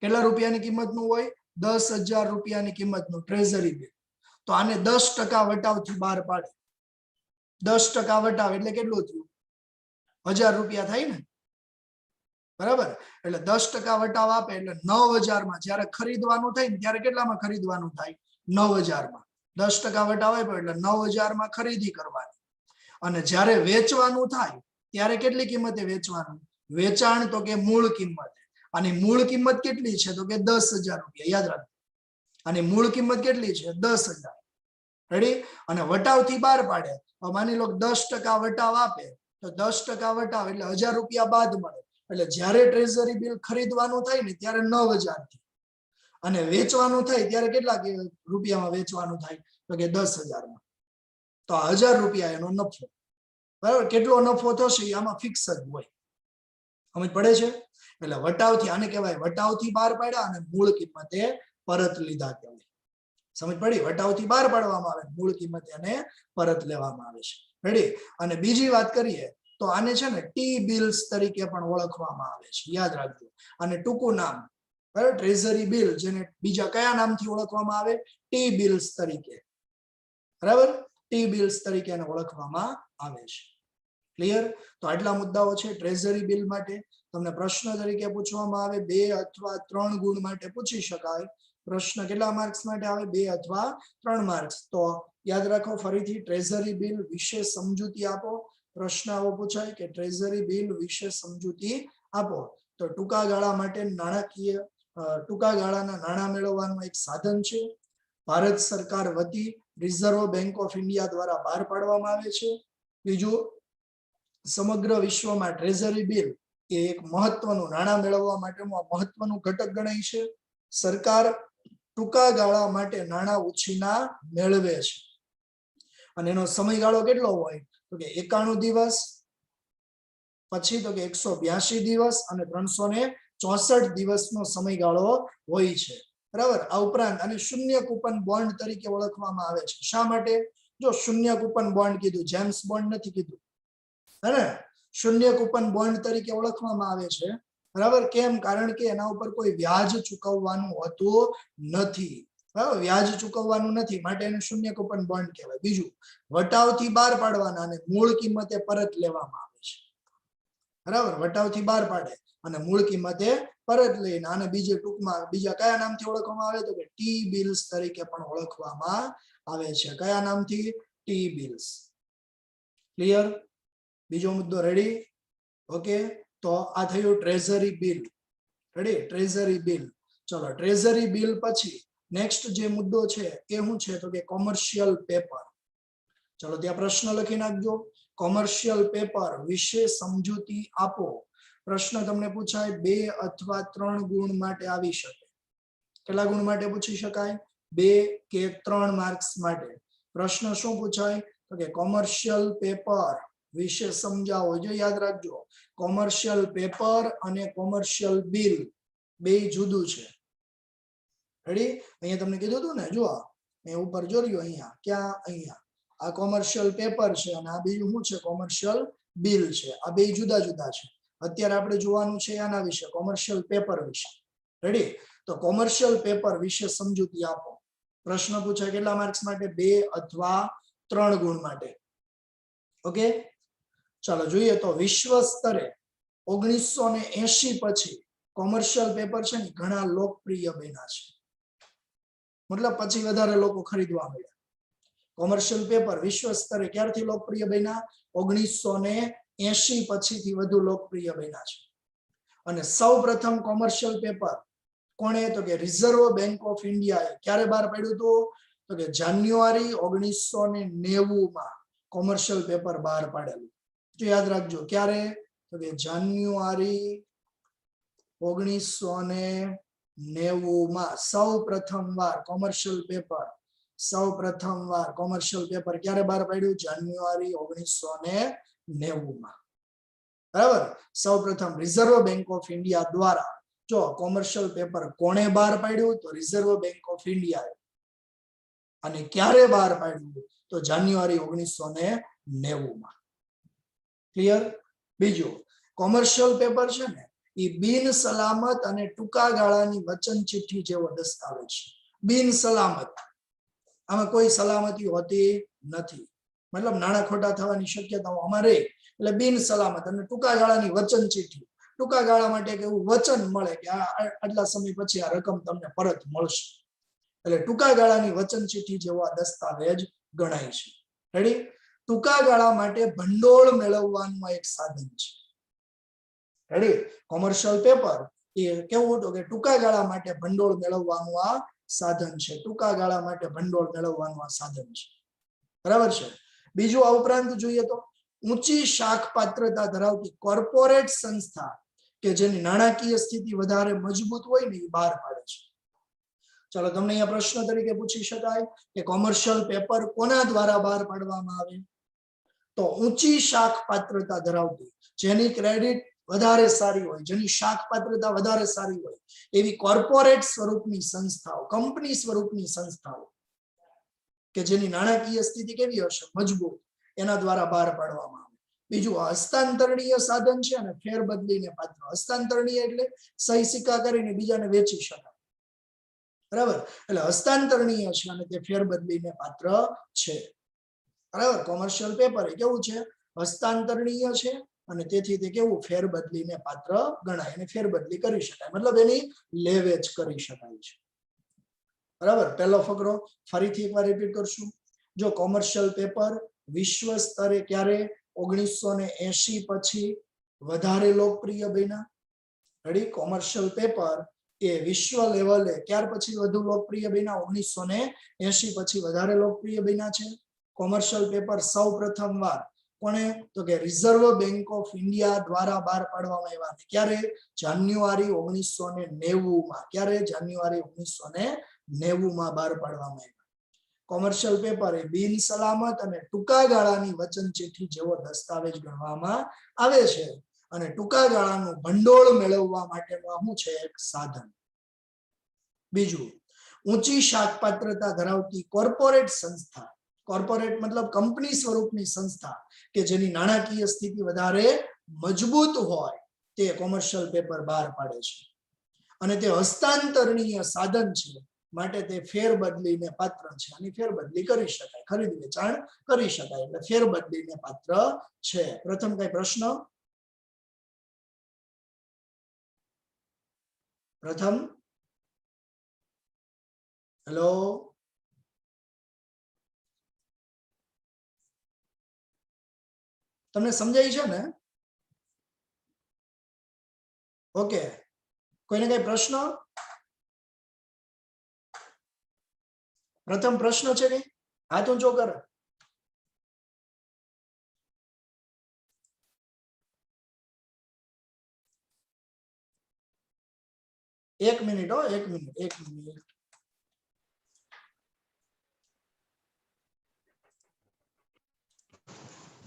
કેટલા રૂપિયાની કિંમતનું હોય? 10,000 રૂપિયાની કિંમતનું ટ્રેઝરી બિલ. તો આને 10% વટાવથી બહાર પાડે. 10% વટાવ એટલે કેટલું થયું? 1000 રૂપિયા થાય ને, બરાબર? એટલે 10% વટાવ આપે એટલે 9000 માં જ્યારે ખરીદવાનું થાય ને ત્યારે કેટલામાં ખરીદવાનું થાય? 9000 માં. 10% વટાવ આપ્યો એટલે 9000 માં ખરીદી કરવાની. અને જ્યારે વેચવાનું થાય ત્યારે કેટલી કિંમતે વેચવાનું? વેચાણ તો કે મૂળ કિંમત. અને મૂળ કિંમત કેટલી છે? તો કે 10000 રૂપિયા. યાદ રાખજો, અને મૂળ કિંમત કેટલી છે? 10000. રેડી? અને વટાવથી બહાર પાડે. માની લો 10% વટાવ આપે તો 10% વટાવ એટલે 1000 રૂપિયા બાદ મળે. એટલે જ્યારે ટ્રેઝરી બિલ ખરીદવાનું થાય ને ત્યારે 9000 થી, અને વેચવાનું થાય ત્યારે કેટલા રૂપિયામાં વેચવાનું થાય? તો કે 10000 માં. તો 1000 રૂપિયા એનો નફો. બરાબર? કેટલો નફો થશે આમાં ફિક્સ જ હોય. સમજ પડે છે? એટલે વટાવથી, આને કહેવાય વટાવથી બહાર પાડ્યા અને મૂળ કિંમતે પરત લીધા કહેવાય. સમજ પડી? વટાવથી બહાર પાડવામાં આવે, મૂળ કિંમતે એને પરત લેવામાં આવે છે. રેડી? અને બીજી વાત કરીએ તો આને છે ને ટી બિલ્સ તરીકે પણ ઓળખવામાં આવે છે. યાદ રાખજો. અને ટૂંકું નામ, બરાબર, ટ્રેઝરી બિલ, જેને બીજા કયા નામથી ઓળખવામાં આવે? ટી બિલ્સ તરીકે. બરાબર? ટી બિલ્સ તરીકે એને ઓળખવામાં આવે છે. ક્લિયર? તો આટલા મુદ્દાઓ છે ટ્રેઝરી બિલ માટે. તમને પ્રશ્ન તરીકે પૂછવામાં આવે 2 અથવા 3 ગુણ માટે પૂછી શકાય. પ્રશ્ન કેટલા માર્ક્સ માટે આવે? 2 અથવા 3 માર્ક્સ. તો યાદ રાખો ફરીથી, ટ્રેઝરી બિલ વિશે સમજૂતી આપો. પ્રશ્ન આવો પૂછાય કે ટ્રેઝરી બિલ વિશે સમજૂતી આપો. તો ટૂંકા ગાળા માટે નાણાકીય ટૂંકા ગાળાના નાણાં મેળવવાનું એક સાધન છે. ભારત સરકાર વતી રિઝર્વ બેંક ઓફ ઇન્ડિયા દ્વારા બહાર પાડવામાં આવે છે. બીજું, સમગ્ર વિશ્વમાં ટ્રેઝરી બિલ એ એક મહત્વનું નાણાં મેળવવા માટેનું મહત્વનું ઘટક ગણાય છે. સરકાર ટૂંકા ગાળા માટે નાણાં ઉછીના મેળવે છે. અને એનો સમયગાળો કેટલો હોય? તો કે 91 દિવસ, પછી તો કે 182 દિવસ અને 364 દિવસનો સમયગાળો હોય છે. બરાબર? આ ઉપરાંત આને શૂન્ય કૂપન બોન્ડ તરીકે ઓળખવામાં આવે છે. શા માટે? જો શૂન્ય કૂપન બોન્ડ કીધું, જેમ્સ બોન્ડ નથી કીધું, હે ને? શૂન્ય કૂપન બોન્ડ તરીકે ઓળખવામાં આવે છે. બરાબર? કેમ? કારણ કે એના ઉપર કોઈ વ્યાજ ચૂકવવાનું હોતું નથી. બરાબર? વ્યાજ ચૂકવવાનું નથી, માટે એને શૂન્ય કૂપન બોન્ડ કહેવાય. બીજું, વટાવથી બહાર પાડવાના અને મૂળ કિંમતે પરત લેવામાં આવે છે. બરાબર? વટાવથી બહાર પાડે અને મૂળ કિંમતે પરત લઈને આને બીજે ટૂંકમાં બીજા કયા નામથી ઓળખવામાં આવે? તો કે ટી બિલ્સ તરીકે પણ ઓળખવામાં આવે છે. કયા નામથી? T bills. ક્લિયર? બીજો મુદ્દો રેડી? ઓકે. તો આ થયું treasury bill. Ready? Treasury bill. ચલો, ટ્રેઝરી બિલ પછી નેક્સ્ટ જે મુદ્દો છે એ શું છે? તો કે કોમર્શિયલ પેપર. ચલો, ત્યાં પ્રશ્ન લખી નાખજો. કોમર્શિયલ પેપર વિશે સમજૂતી આપો. પ્રશ્ન તમને પૂછાય 2 અથવા 3 ગુણ માટે આવી શકે. કેટલા ગુણ માટે પૂછી શકાય? 2 કે 3 માર્ક્સ માટે. પ્રશ્ન શું પૂછાય? તો કે કોમર્શિયલ પેપર વિશે સમજાવો. જો યાદ રાખજો, કોમર્શિયલ પેપર અને કોમર્શિયલ બિલ બે જુદું છે. રેડી? અહીંયા તમને કીધું હતું ને, જો અહીંયા ઉપર જોયું, અહીંયા ક્યાં? અહીંયા આ કોમર્શિયલ પેપર છે અને આ બીજું શું છે? કોમર્શિયલ બિલ છે. આ બે જુદા જુદા છે. અત્યારે આપણે જોવાનું છે આના વિશે, કોમર્શિયલ પેપર વિશે. રેડી? તો કોમર્શિયલ પેપર વિશે સમજૂતી આપો. પ્રશ્ન પૂછાય કેટલા માર્ક્સ માટે? 2 અથવા 3 ગુણ માટે. ઓકે. ચાલો જોઈએ તો વિશ્વ સ્તરે 1980 પછી કોમર્શિયલ પેપર છે ને ઘણા લોકપ્રિય બન્યા છે. મતલબ પછી વધારે લોકો ખરીદવા મળ્યા. કોમર્શિયલ પેપર વિશ્વ સ્તરે ક્યારથી લોકપ્રિય બન્યા? 1980 પછીથી વધુ લોકપ્રિય બન્યા છે. અને સૌપ્રથમ કોમર્શિયલ પેપર કોણે? તો કે રિઝર્વ બેંક ઓફ ઇન્ડિયાએ ક્યારે બહાર પાડ્યું હતું? તો કે જાન્યુઆરી 1990 માં કોમર્શિયલ પેપર બહાર પાડેલું. તો યાદ રાખજો, ક્યારે? તો કે જાન્યુઆરી 1990 માં સૌપ્રથમ વાર કોમર્શિયલ પેપર ક્યારે બહાર પાડ્યું? જાન્યુઆરી 1990 માં. બરાબર? સૌપ્રથમ રિઝર્વ બેંક ઓફ ઇન્ડિયા દ્વારા. જો કોમર્શિયલ પેપર કોણે બહાર પાડ્યું? તો રિઝર્વ બેંક ઓફ ઇન્ડિયાએ. અને ક્યારે બહાર પાડ્યું? તો જાન્યુઆરી 1990 માં. ક્લિયર? બીજું, કોમર્શિયલ પેપર છે ને એ બિન સલામત અને ટૂંકા ગાળાની વચન ચિઠ્ઠી જેવો દસ્તાવેજ છે. બિન સલામત, આમાં કોઈ સલામતી હોતી નથી. મતલબ નાણાં ખોટા થવાની શક્યતાઓ અમારે એટલે બિન સલામત અને ટૂંકા ગાળાની વચન ચિઠ્ઠી ટૂંકા ગાળા માટે એક એવું વચન મળે કે આટલા સમય પછી આ રકમ તમને પરત મળશે એટલે ટૂંકા ગાળાની વચન ચિઠ્ઠી જેવો આ દસ્તાવેજ ગણાય છે રેડી ટૂંકા ગાળા માટે ભંડોળ મેળવવાનું એક સાધન છે રેડી કોમર્શિયલ પેપર એ કેવું હતું કે ટૂંકા ગાળા માટે ભંડોળ મેળવવાનું આ સાધન છે ટૂંકા ગાળા માટે ભંડોળ મેળવવાનું આ સાધન છે બરાબર છે બીજું આ ઉપરાંત જોઈએ તો ઊંચી શાખ પાત્રતા ધરાવતી કોર્પોરેટ સંસ્થા કે જેની નાણાકીય સ્થિતિ વધારે મજબૂત હોય ને એ બહાર પાડે છે ચાલો તમને અહીંયા પ્રશ્ન તરીકે પૂછી શકાય કે કોમર્શિયલ પેપર કોના દ્વારા બહાર પાડવામાં આવે તો ઊંચી શાખ પાત્રતા ધરાવતી જેની ક્રેડિટ વધારે સારી હોય જેની શાખ પાત્રતા વધારે સારી હોય એવી કોર્પોરેટ સ્વરૂપની સંસ્થાઓ કંપની સ્વરૂપની સંસ્થાઓ કે જેની નાણાકીય સ્થિતિ કેવી હશે મજબૂત એના દ્વારા બહાર પાડવામાં આવે બીજું હસ્તાંતરણીય સાધન છે અને ફેરબદલીને પાત્ર હસ્તાંતરણીય એટલે સહી સિક્કા કરીને બીજાને વેચી શકાય બરાબર એટલે હસ્તાંતરણીય છે અને તે ફેરબદલીને પાત્ર છે બરાબર કોમર્શિયલ પેપર એ કેવું છે હસ્તાંતરણીય છે અને તેથી તે કેવું ફેરબદલીને પાત્ર ગણાય અને ફેરબદલી કરી શકાય મતલબ એની લેવેચ કરી શકાય છે બરાબર પહેલો ફકરો ફરીથી એકવાર રિપીટ કરશું જો કોમર્શિયલ પેપર વિશ્વ સ્તરે ક્યારે 1980 પછી વધારે લોકપ્રિય બન્યા રેડી કોમર્શિયલ પેપર એ વિશ્વ લેવલે ત્યાર પછી વધુ લોકપ્રિય બન્યા 1980 પછી વધારે લોકપ્રિય બન્યા છે કોમર્શિયલ પેપર સૌ પ્રથમ વાર કોને તો કે રિઝર્વ બેંક ઓફ ઇન્ડિયા દ્વારા બહાર પાડવામાં આવ્યા ક્યારે જાન્યુઆરી 1990 માં ક્યારે જાન્યુઆરી 1990 માં બહાર પાડવામાં આવ્યા કોમર્શિયલ પેપર એ બિન સલામત અને ટૂંકા ગાળાની વચન ચિઠ્ઠી જેવો દસ્તાવેજ ગણવામાં આવે છે અને ટૂંકા ગાળાનું ભંડોળ મેળવવા માટેનું શું છે એક સાધન બીજું ઊંચી શાખ પાત્રતા ધરાવતી કોર્પોરેટ સંસ્થા કોર્પોરેટ મતલબ કંપની સ્વરૂપની સંસ્થા કે જેની નાણાકીય સ્થિતિ વધારે મજબૂત હોય તે કોમર્શિયલ પેપર બહાર પાડે છે અને તે હસ્તાંતરણીય સાધન છે માટે તે ફેરબદલીને પાત્ર છે અને ફેરબદલી કરી શકાય ખરીદ વેચાણ કરી શકાય એટલે ફેરબદલીને પાત્ર છે પ્રથમ કઈ પ્રશ્ન પ્રથમ હેલો તમને સમજાય છે ને ઓકે કોઈને કઈ પ્રશ્ન પ્રથમ પ્રશ્ન છે કે હાથ ઊંચો કર 1 મિનિટ હો 1 મિનિટ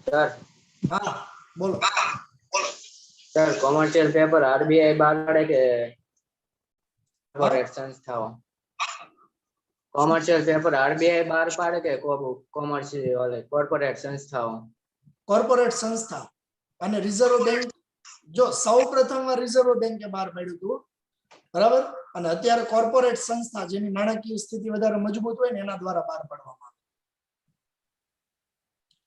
સર હા બોલો સર કોમર્શિયલ પેપર આરબીઆઈ બહાર પાડે કે કોર્પોરેટ સંસ્થાઓ કોમર્શિયલ પેપર આરબીઆઈ બહાર પાડે કે કોમર્શિયલ કોર્પોરેટ સંસ્થાઓ કોર્પોરેટ સંસ્થા અને રિઝર્વ બેંક જો સૌપ્રથમ વાર રિઝર્વ બેંકે બહાર પાડ્યું હતું બરાબર અને અત્યારે કોર્પોરેટ સંસ્થા જેની નાણાકીય સ્થિતિ વધારે મજબૂત હોય ને એના દ્વારા બહાર પાડવામાં આવે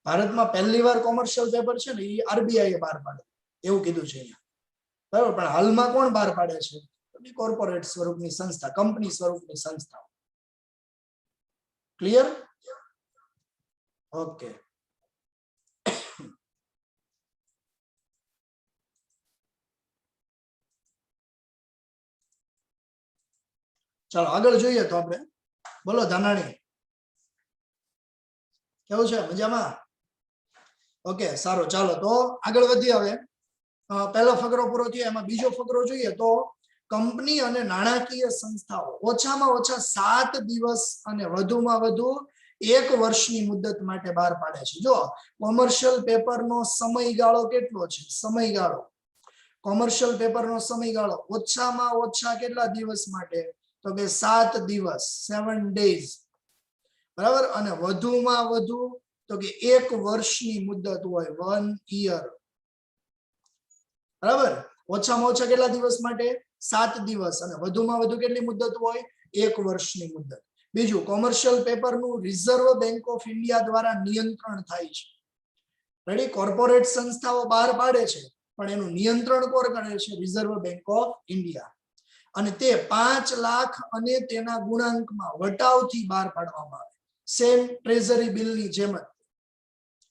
ભારતમાં પહેલી વાર કોમર્શિયલ પેપર છે ને એ આરબીઆઈ બહાર પાડે એવું કીધું છે અહીંયા બરાબર પણ હાલમાં કોણ બહાર પાડે છે કોર્પોરેટ સ્વરૂપની સંસ્થા કંપની સ્વરૂપની સંસ્થા ક્લિયર ઓકે ચાલો આગળ જોઈએ તો આપણે બોલો ધાનાણી કેવું છે મજામાં ઓકે સારું ચાલો તો આગળ વધીએ હવે પહેલો ફકરો પૂરો થયો એમાં બીજો ફકરો જોઈએ તો કંપની અને નાણાકીય સંસ્થાઓ ઓછામાં ઓછા 7 દિવસ અને વધુમાં વધુ 1 વર્ષની મુદત માટે બહાર પાડે છે જો કોમર્શિયલ પેપરનો સમયગાળો કેટલો છે સમયગાળો કોમર્શિયલ પેપરનો સમયગાળો ઓછામાં ઓછા કેટલા દિવસ માટે તો કે 7 દિવસ 7 days બરાબર અને વધુમાં વધુ તો કે 1 વર્ષની મુદત હોય 1 year બરાબર ઓછામાં ઓછા કેટલા દિવસ માટે 7 દિવસ અને વધુમાં વધુ કેટલી મુદત હોય 1 વર્ષની મુદત બીજું કોમર્શિયલ પેપરનું રિઝર્વ બેંક ઓફ ઇન્ડિયા દ્વારા નિયંત્રણ થાય છે. રેડી, કોર્પોરેટ સંસ્થાઓ બહાર પાડે છે પણ એનું નિયંત્રણ કોણ કરે છે? Reserve Bank of India. અને તે 5 લાખ અને તેના ગુણાંકમાં વટાવથી બહાર પાડવામાં આવે. સેમ ટ્રેઝરી બિલની જેમ જ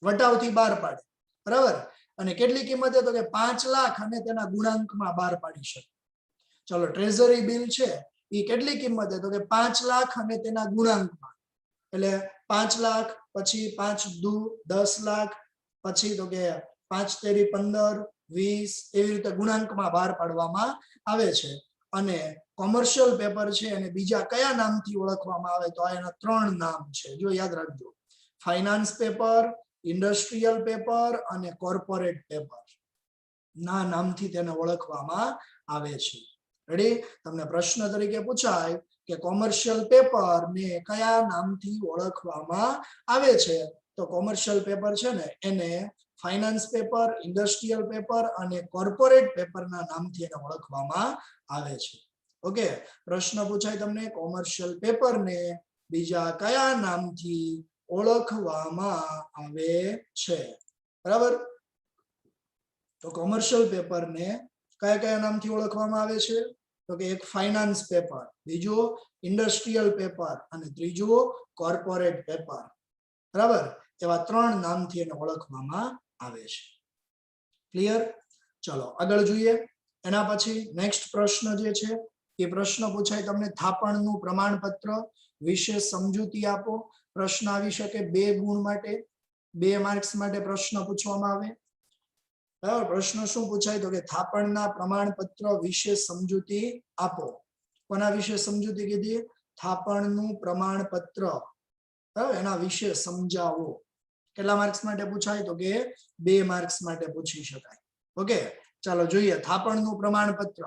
વટાવથી બહાર પાડે, બરાબર. અને કેટલી કિંમતે? તો કે 5 લાખ અને તેના ગુણાંકમાં બહાર પાડી શકે. ચલો, ટ્રેઝરી બિલ છે એ કેટલી કિંમતે? તો કે 5 લાખ અને તેના ગુણાંકમાં. એટલે 5 લાખ, પછી 5 દુ 10 લાખ, પછી તો કે 5 તેરી 15, 20, એવી રીતે ગુણાંકમાં બહાર પાડવામાં આવે છે. અને કોમર્શિયલ પેપર છે અને બીજા કયા નામથી ઓળખવામાં આવે? તો આ એના 3 નામ છે, જો યાદ રાખજો. ફાઇનાન્સ પેપર, ઇન્ડસ્ટ્રીયલ પેપર અને કોર્પોરેટ પેપર ના નામથી તેને ઓળખવામાં આવે છે. રેડી, તમને પ્રશ્ન તરીકે પૂછાય કે કોમર્શિયલ પેપર ને કયા નામથી ઓળખવામાં આવે છે? તો કોમર્શિયલ પેપર છે ને એને ફાઇનાન્સ પેપર, ઇન્ડસ્ટ્રીયલ પેપર અને કોર્પોરેટ પેપરના નામથી એને ઓળખવામાં આવે છે. ઓકે, પ્રશ્ન પૂછાય તમને કોમર્શિયલ પેપરને બીજા કયા નામથી ઓળખવામાં આવે છે? બરાબર. તો કોમર્શિયલ પેપરને કયા કયા નામથી ઓળખવામાં આવે છે? તો કે એક ફાઇનાન્સ પેપર, બીજું ઇન્ડસ્ટ્રીયલ પેપર અને ત્રીજું કોર્પોરેટ પેપર. બરાબર, એવા 3 નામથી એને ઓળખવામાં આવે છે. ક્લિયર? ચલો આગળ જોઈએ. એના પછી નેક્સ્ટ પ્રશ્ન જે છે એ પ્રશ્ન પૂછાય તમને થાપણનું પ્રમાણપત્ર વિશે સમજૂતી આપો. પ્રશ્ન આવી શકે 2 ગુણ માટે, 2 માર્ક્સ માટે પ્રશ્ન પૂછવામાં આવે. બરાબર, પ્રશ્ન શું પૂછાય? તો કે થાપણના પ્રમાણપત્ર વિશે સમજૂતી આપો. કોના વિશે સમજૂતી કીધી? થાપણનું પ્રમાણપત્ર, બરાબર, એના વિશે સમજાવો. કેટલા માર્ક્સ માટે પૂછાય? તો કે 2 માર્ક્સ માટે પૂછી શકાય. ઓકે, ચાલો જોઈએ. થાપણનું પ્રમાણપત્ર.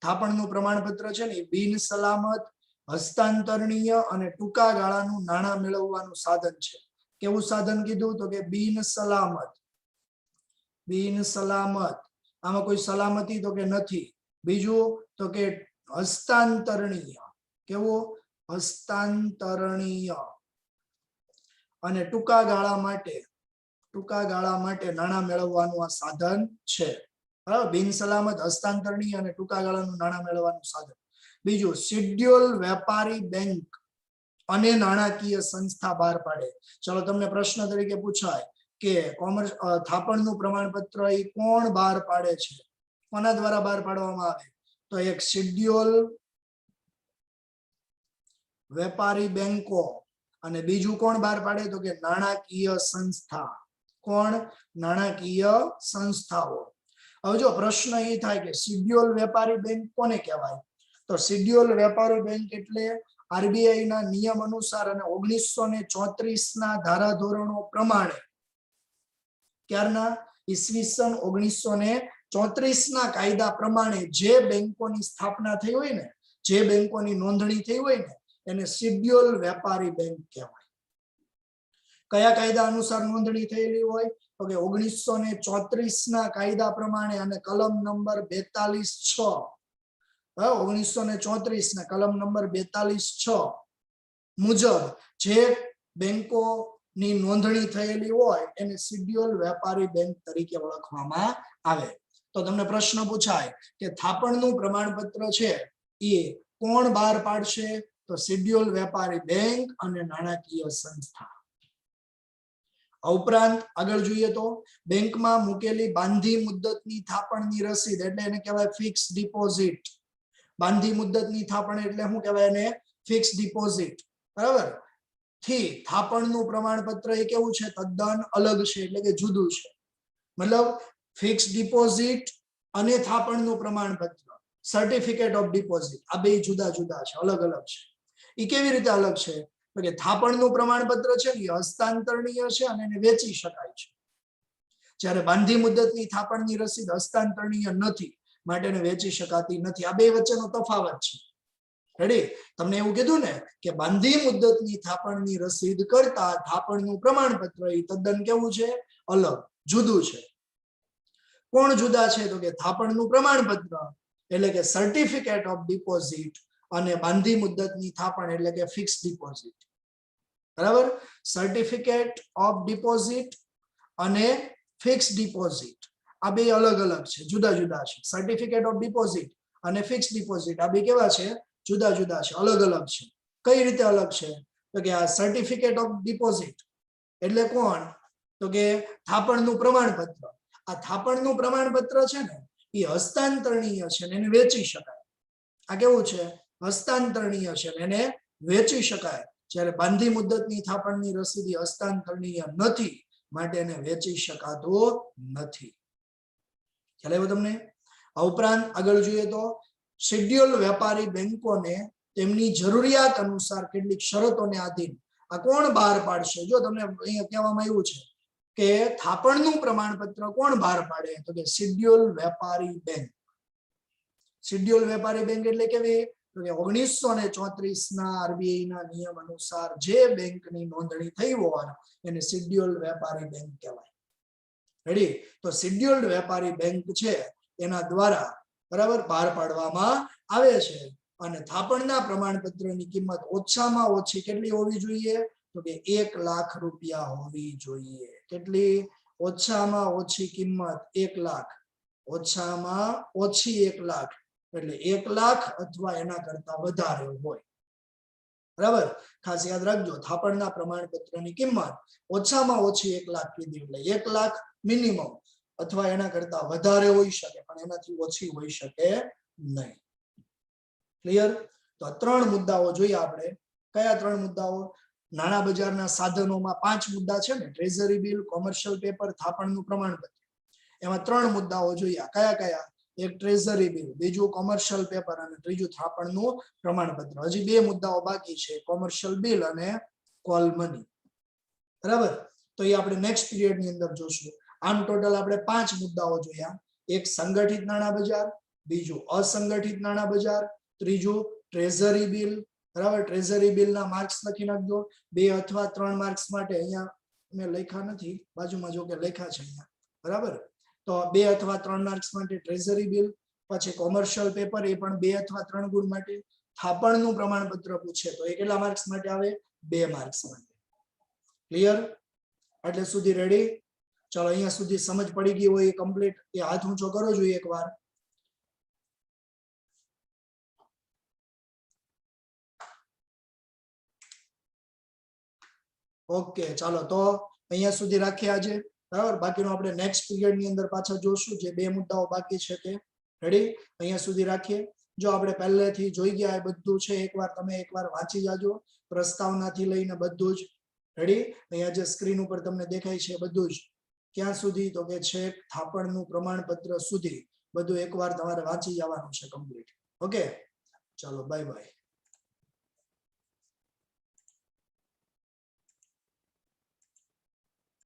થાપણનું પ્રમાણપત્ર છે ને બિન સલામત, હસ્તાંતરણીય અને ટૂંકા ગાળાનું નાણાં મેળવવાનું સાધન છે. કેવું સાધન કીધું? તો કે બિન સલામત. બિન સલામત, આમાં કોઈ સલામતી તો કે નથી. બીજું તો કે હસ્તાંતરણીય. કેવું? હસ્તાંતરણીય. અને ટૂંકા ગાળા માટે નાણાં મેળવવાનું આ સાધન છે. બરાબર, બિન સલામત, હસ્તાંતરણીય અને ટૂંકા ગાળાનું નાણાં મેળવવાનું સાધન. બીજું શેડ્યુલ વેપારી બેંક અને નાણાકીય સંસ્થા બહાર પાડે. ચલો, તમને પ્રશ્ન તરીકે પૂછાય કે થાપણનું પ્રમાણપત્ર એ કોણ બહાર પાડે છે? કોના દ્વારા બહાર પાડવામાં આવે? તો એક શેડ્યુલ વેપારી બેંકો અને બીજું કોણ બહાર પાડે? તો કે નાણાકીય સંસ્થા. કોણ? નાણાકીય સંસ્થાઓ. હવે જો પ્રશ્ન એ થાય કે શેડ્યુલ વેપારી બેંક કોને કહેવાય? તો શેડ્યુલ વેપારી બેંક એટલે આરબીઆઈ ના નિયમ અનુસાર અને 1934 ના ધારાધોરણો પ્રમાણે, ક્યારના? ઈસવીસન 1934 ના કાયદા પ્રમાણે જે બેંકોની સ્થાપના થઈ હોય ને, જે બેંકોની નોંધણી થઈ હોય ને, એને શેડ્યુલ વેપારી બેંક કહેવાય. કયા કાયદા અનુસાર નોંધણી થયેલી હોય? તો કે 1934 ના કાયદા પ્રમાણે અને કલમ નંબર 42(6). 1934 ના કલમ નંબર 42(6) મુજબ જે બેંકો ની નોંધણી થયેલી હોય એને શેડ્યુલ વેપારી બેંક તરીકે ઓળખવામાં આવે. તો તમને પ્રશ્ન પૂછાય કે થાપણનું પ્રમાણપત્ર છે એ કોણ બહાર પાડશે? તો શેડ્યુલ વેપારી બેંક અને નાણાકીય સંસ્થા. ઉપરાંત આગળ જોઈએ તો બેંકમાં મૂકેલી બાંધી મુદ્દતની થાપણની રસીદ એટલે એને કહેવાય ફિક્સ ડિપોઝિટ. બાંધી મુદ્દતની થાપણ એટલે શું કહેવાય? એને ફિક્સ ડિપોઝિટ. બરાબર, થી થાપણનું પ્રમાણપત્ર એ કેવું છે? તદ્દન અલગ છે, એટલે કે જુદું છે. મતલબ ફિક્સ ડિપોઝિટ અને થાપણનું પ્રમાણપત્ર, સર્ટિફિકેટ ઓફ ડિપોઝિટ, આ બે જુદા જુદા છે, અલગ અલગ છે. એ કેવી રીતે અલગ છે? તો કે થાપણનું પ્રમાણપત્ર છે ને હસ્તાંતરણીય છે અને એને વેચી શકાય છે, જ્યારે બાંધી મુદ્દતની થાપણની રસીદ હસ્તાંતરણીય નથી, માટે એને વેચી શકાતી નથી. આ બે વચ્ચેનો તફાવત છે. રેડી, તમને એવું કીધું ને કે બાંધી મુદ્દતની થાપણની રસીદ કરતા થાપણનું પ્રમાણપત્ર એ તદ્દન કેવું છે? અલગ, જુદું છે. કોણ જુદા છે? તો કે થાપણનું પ્રમાણપત્ર એટલે કે સર્ટિફિકેટ ઓફ ડિપોઝિટ અને બાંધી મુદ્દતની થાપણ એટલે કે ફિક્સ ડિપોઝિટ. બરાબર, સર્ટિફિકેટ ઓફ ડિપોઝિટ અને ફિક્સ ડિપોઝિટ આ બે અલગ અલગ છે, જુદા જુદા છે. સર્ટિફિકેટ ઓફ ડિપોઝિટ અને ફિક્સ ડિપોઝિટ આ બે કેવા છે? જુદા જુદા છે, અલગ અલગ છે. કઈ રીતે અલગ છે? તો કે આ સર્ટિફિકેટ ઓફ ડિપોઝિટ એટલે કોણ? તો કે થાપણનું પ્રમાણપત્ર. આ થાપણનું પ્રમાણપત્ર છે ને એ હસ્તાંતરણીય છે ને એને વેચી શકાય. આ કેવું છે? હસ્તાંતરણીય છે ને એને વેચી શકાય. જ્યારે બાંધી મુદ્દતની થાપણની રસીદ હસ્તાંતરણીય નથી, માટે એને વેચી શકાતો નથી. ખ્યાલ આવ્યો તમને? આ ઉપરાંત આગળ જોઈએ તો શેડ્યુલ વેપારી બેંકોને તેમની જરૂરિયાત અનુસાર કેટલીક શરતોને આધીન આ કોણ બહાર પાડશે? જો તમને અહીંયા કહેવામાં આવ્યું છે કે થાપણનું પ્રમાણપત્ર કોણ બહાર પાડે? તો કે શેડ્યુલ વેપારી બેંક. શેડ્યુલ વેપારી બેંક એટલે કેવી? તો કે 1934 ના આરબીઆઈ ના નિયમ અનુસાર જે બેંકની નોંધણી થઈ હોય એને શેડ્યુલ વેપારી બેંક કહેવાય. રેડી? તો શેડ્યુલ્ડ વેપારી બેંક છે એના દ્વારા બરાબર બહાર પાડવામાં આવે છે. અને થાપણના પ્રમાણપત્રની કિંમત ઓછામાં ઓછી કેટલી હોવી જોઈએ? તો કે 1 લાખ રૂપિયા હોવી જોઈએ. કેટલી? ઓછામાં ઓછી કિંમત 1 લાખ. ઓછામાં ઓછી 1 લાખ એટલે 1 લાખ અથવા એના કરતા વધારે હોય. બરાબર, ખાસ યાદ રાખજો, થાપણના પ્રમાણપત્રની કિંમત ઓછામાં ઓછી 1 લાખ કીધી એટલે 1 લાખ મિનિમમ અથવા એના કરતા વધારે હોઈ શકે, પણ એનાથી ઓછી હોઈ શકે નહીં. ક્લિયર? તો આ 3 મુદ્દાઓ જોઈએ આપણે. કયા 3 મુદ્દાઓ? નાણાં બજારના સાધનોમાં 5 મુદ્દા છે ને, ટ્રેઝરી બિલ, કોમર્શિયલ પેપર, થાપણનું પ્રમાણપત્ર. એમાં 3 મુદ્દાઓ જોઈએ. કયા કયા? એક ટ્રેઝરી બિલ, બીજું કોમર્શિયલ પેપર અને ત્રીજું થાપણનું પ્રમાણપત્ર. હજી 2 મુદ્દાઓ બાકી છે, કોમર્શિયલ બિલ અને કોલ મની. બરાબર, તો એ આપણે નેક્સ્ટ પીરિયડ ની અંદર જોશું. આમ ટોટલ આપણે 5 મુદ્દાઓ જોયા. એક સંગઠિત નાણાં બજાર, બીજું અસંગઠિત નાણાં બજાર, ત્રીજું ટ્રેઝરી બિલ. બરાબર, ટ્રેઝરી બિલના માર્ક્સ લખી નાખજો. 2 અથવા 3 માર્ક્સ માટે અહીંયા મેં લખ્યા નથી, બાજુમાં જો કે લખ્યા છે અહીંયા. બરાબર, તો 2 અથવા 3 માર્ક્સ માટે ટ્રેઝરી બિલ. પછી કોમર્શિયલ પેપર એ પણ 2 અથવા 3 ગુણ માટે. થાપણનું પ્રમાણપત્ર પૂછે તો એ કેટલા માર્ક્સ માટે આવે? 2 માર્ક્સ માટે. ક્લિયર? એટલે સુધી રેડી? ચાલો, અહીંયા સુધી સમજ પડી ગઈ હોય એ કમ્પ્લીટ એ હાથ ઊંચો કરો જોઈએ એકવાર. ઓકે, ચાલો તો અહીંયા સુધી રાખીએ આજે. બરાબર, બાકીનું આપણે નેક્સ્ટ પીરિયડ ની અંદર પાછા જોશું. જે 2 મુદ્દાઓ બાકી છે તે. રેડી? અહીંયા સુધી રાખીએ. જો આપણે પહેલેથી જોઈ ગયા એ બધું છે, તમે એકવાર વાંચી જાજો, પ્રસ્તાવનાથી લઈને બધું જ. રેડી? અહીંયા જે સ્ક્રીન ઉપર તમને દેખાય છે બધું જ. ક્યાં સુધી? તો કે છે થાપણનું પ્રમાણપત્ર સુધી બધું એકવાર તમારે વાંચી જવાનું છે કમ્પ્લીટ. ઓકે, ચાલો, બાય બાય.